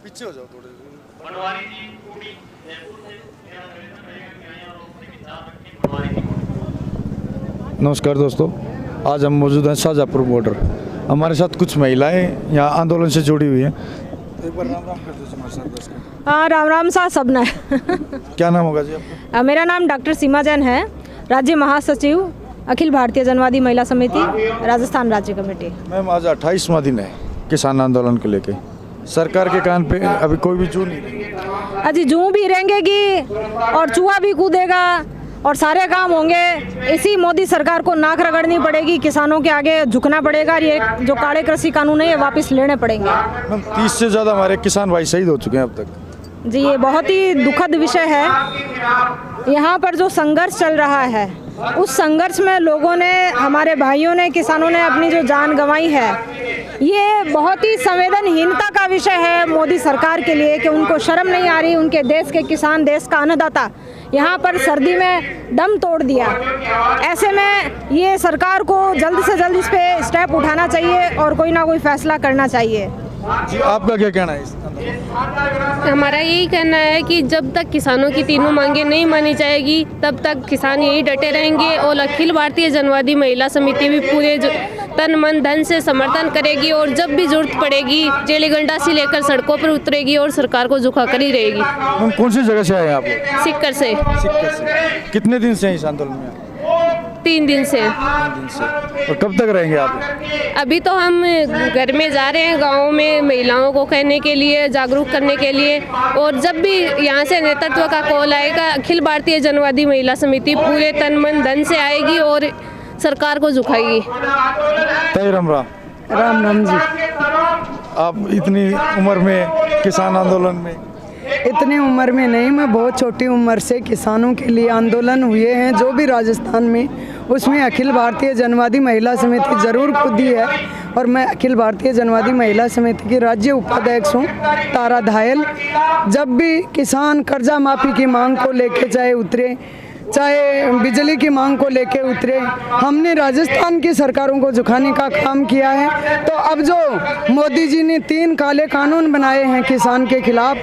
पीछे हो जाओ थोड़े। नमस्कार दोस्तों, आज हम मौजूद हैं शाहजहाँपुर बॉर्डर। हमारे साथ कुछ महिलाएं यहाँ आंदोलन से जुड़ी हुई हैं। एक बार राम राम कर दीजिए हमारे साथ दर्शकों को। हाँ, राम राम सा सबने। क्या नाम होगा जी आपका? मेरा नाम डॉक्टर सीमा जैन है, राज्य महासचिव अखिल भारतीय जनवादी महिला समिति, राजस्थान राज्य कमेटी। मैम, आज 28वां दिन है किसान आंदोलन को लेके। सरकार के कान पे अभी कोई भी जू नहीं रही। अजी जू भी रहेंगी और चूहा भी कूदेगा और सारे काम होंगे। इसी मोदी सरकार को नाक रगड़नी पड़ेगी, किसानों के आगे झुकना पड़ेगा और ये जो काले कृषि कानून है ये वापस लेने पड़ेंगे। मैम, 30 से ज़्यादा हमारे किसान भाई शहीद हो चुके हैं अब तक। जी, ये बहुत ही दुखद विषय है। यहाँ पर जो संघर्ष चल रहा है उस संघर्ष में लोगों ने, हमारे भाइयों ने, किसानों ने अपनी जो जान गंवाई है, ये बहुत ही संवेदनहीनता का विषय है मोदी सरकार के लिए कि उनको शर्म नहीं आ रही। उनके देश के किसान, देश का अन्नदाता यहाँ पर सर्दी में दम तोड़ दिया। ऐसे में ये सरकार को जल्द से जल्द इस पे स्टेप उठाना चाहिए और कोई ना कोई फैसला करना चाहिए। जी, आपका क्या कहना है इस? हमारा यही कहना है कि जब तक किसानों की तीनों मांगें नहीं मानी जाएगी तब तक किसान यही डटे रहेंगे और अखिल भारतीय जनवादी महिला समिति भी पूरे तन मन धन से समर्थन करेगी और जब भी जरूरत पड़ेगी जेली गंडा से लेकर सड़कों पर उतरेगी और सरकार को झुका कर ही रहेगी। हम कौन सी जगह से आए हैं आप लोग? सिक्कर से। कितने दिन से हैं इस आंदोलन में? 3 दिन से। 3 दिन से। और कब तक रहेंगे आप? अभी तो हम घर में जा रहे हैं, गाँव में महिलाओं को कहने के लिए, जागरूक करने के लिए, और जब भी यहाँ से नेतृत्व का कॉल आएगा अखिल भारतीय जनवादी महिला समिति पूरे तन मन धन से आएगी और सरकार को झुकाएगी। राम राम। राम राम जी। आप इतनी उम्र में किसान आंदोलन में? इतनी उम्र में नहीं, मैं बहुत छोटी उम्र से किसानों के लिए आंदोलन हुए हैं जो भी राजस्थान में, उसमें अखिल भारतीय जनवादी महिला समिति ज़रूर कूदी है। और मैं अखिल भारतीय जनवादी महिला समिति की राज्य उपाध्यक्ष हूँ, तारा धायल। जब भी किसान कर्जा माफ़ी की मांग को लेके चाहे उतरे, चाहे बिजली की मांग को लेके उतरे, हमने राजस्थान की सरकारों को झुकाने का काम किया है। तो अब जो मोदी जी ने 3 काले कानून बनाए हैं किसान के खिलाफ,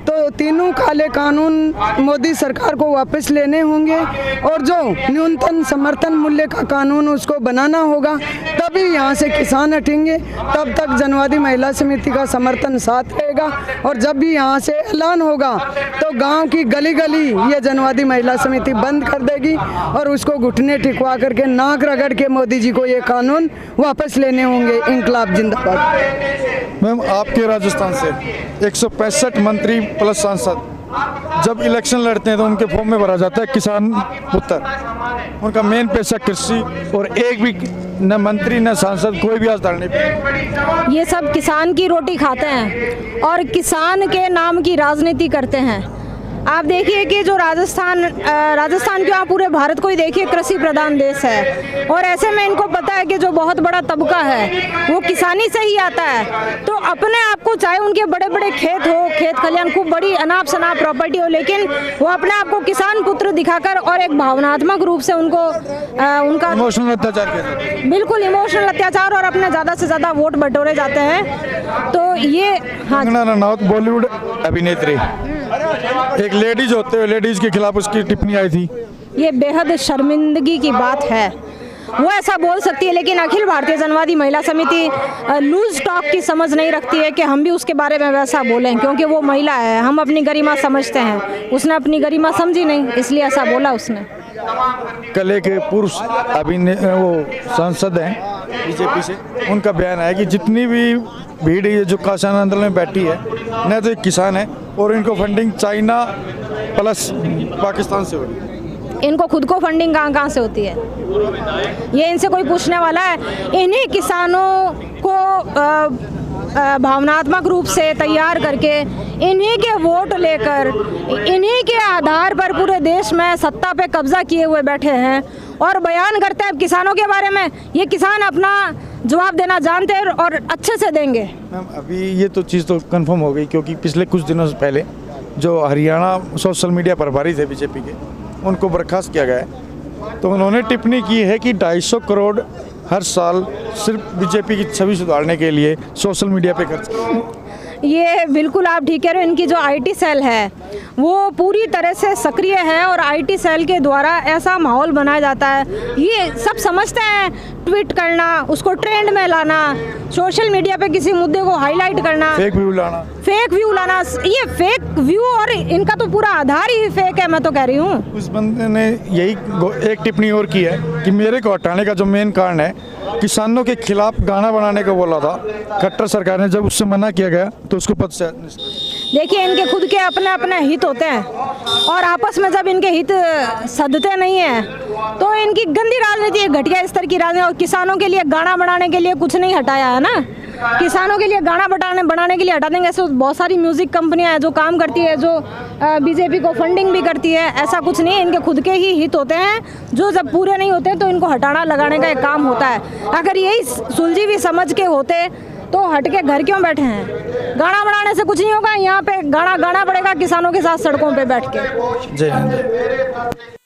तो तीनों काले कानून मोदी सरकार को वापस लेने होंगे और जो न्यूनतम समर्थन मूल्य का कानून उसको बनाना होगा, तभी यहाँ से किसान हटेंगे। तब तक जनवादी महिला समिति का समर्थन साथ रहेगा और जब भी यहाँ से ऐलान होगा तो गांव की गली गली ये जनवादी महिला समिति बंद कर देगी और उसको घुटने टिकवा करके नाक रगड़ के मोदी जी को ये कानून वापस लेने होंगे। इंकलाब जिंदाबाद। मैम, आपके राजस्थान से 165 मंत्री प्लस सांसद जब इलेक्शन लड़ते हैं तो उनके फॉर्म में भरा जाता है किसान पुत्र। उनका मेन पैसा कृषि, और एक भी न मंत्री न सांसद कोई भी आज धरने पे। ये सब किसान की रोटी खाते हैं और किसान के नाम की राजनीति करते हैं। आप देखिए कि जो राजस्थान क्यों, आप पूरे भारत को ही देखिए, कृषि प्रधान देश है और ऐसे में इनको पता है कि जो बहुत बड़ा तबका है वो किसानी से ही आता है। तो अपने आप को, चाहे उनके बड़े बड़े खेत हो, खेत खलियान, खूब बड़ी अनाप शनाप प्रॉपर्टी हो, लेकिन वो अपने आप को किसान पुत्र दिखाकर और एक भावनात्मक रूप से उनको उनका इमोशनल अत्याचार किया, बिल्कुल इमोशनल अत्याचार, और अपने ज़्यादा से ज़्यादा वोट बटोरे जाते हैं। तो ये कंगना रनौत बॉलीवुड अभिनेत्री, एक लेडीज होते हुए लेडीज के खिलाफ उसकी टिप्पणी आई थी। ये बेहद शर्मिंदगी की बात है। वो ऐसा बोल सकती है, लेकिन अखिल भारतीय जनवादी महिला समिति लूज टॉक की समझ नहीं रखती है कि हम भी उसके बारे में वैसा बोलें, क्योंकि वो महिला है। हम अपनी गरिमा समझते हैं, उसने अपनी गरिमा समझी नहीं, इसलिए ऐसा बोला उसने। कल एक पूर्व वो सांसद हैं बीजेपी से, उनका बयान है कि जितनी भी भीड़ है जो किसान आंदोलन में बैठी है, न तो एक किसान है और इनको फंडिंग चाइना प्लस पाकिस्तान से हो रही है। इनको खुद को फंडिंग कहाँ से होती है, ये इनसे कोई पूछने वाला है? इन्हीं किसानों को भावनात्मक रूप से तैयार करके, इन्हीं के वोट लेकर, इन्हीं के आधार पर पूरे देश में सत्ता पे कब्जा किए हुए बैठे हैं और बयान करते हैं किसानों के बारे में। ये किसान अपना जवाब देना जानते हैं और अच्छे से देंगे। मैम, अभी ये तो चीज़ तो कंफर्म हो गई, क्योंकि पिछले कुछ दिनों से पहले जो हरियाणा सोशल मीडिया प्रभारी थे बीजेपी के, उनको बर्खास्त किया गया है। तो उन्होंने टिप्पणी की है कि 250 करोड़ हर साल सिर्फ बीजेपी की छवि सुधारने के लिए सोशल मीडिया पे खर्च। ये बिल्कुल आप ठीक कह रहे हो। इनकी जो आईटी सेल है वो पूरी तरह से सक्रिय है और आईटी सेल के द्वारा ऐसा माहौल बनाया जाता है। ये सब समझते हैं, ट्वीट करना, उसको ट्रेंड में लाना, सोशल मीडिया पे किसी मुद्दे को हाईलाइट करना, फेक व्यू लाना। ये फेक व्यू और इनका तो पूरा आधार ही फेक है, मैं तो कह रही हूँ। उस बंदे ने यही एक टिप्पणी और की है कि मेरे को हटाने का जो मेन कारण है किसानों के खिलाफ गाना बनाने को बोला था खट्टर सरकार ने, जब उससे मना किया गया तो उसको पद से देखिए इनके खुद के अपने अपने हित होते हैं और आपस में जब इनके हित सधते नहीं हैं तो इनकी गंदी राजनीति है, घटिया स्तर की राजनीति। और किसानों के लिए गाना बनाने के लिए कुछ नहीं हटाया है ना, किसानों के लिए गाना बनाने के लिए हटा देंगे। ऐसे बहुत सारी म्यूजिक कंपनियां हैं जो काम करती है, जो बीजेपी को फंडिंग भी करती है। ऐसा कुछ नहीं है, इनके खुद के ही हित होते हैं जो जब पूरे नहीं होते तो इनको हटाना लगाने का एक काम होता है। अगर यही सुलझी हुई समझ के होते तो हट के घर क्यों बैठे हैं? गाना बनाने से कुछ नहीं होगा, यहाँ पे गाना गाना पड़ेगा किसानों के साथ सड़कों पे बैठ के। जय हिंद।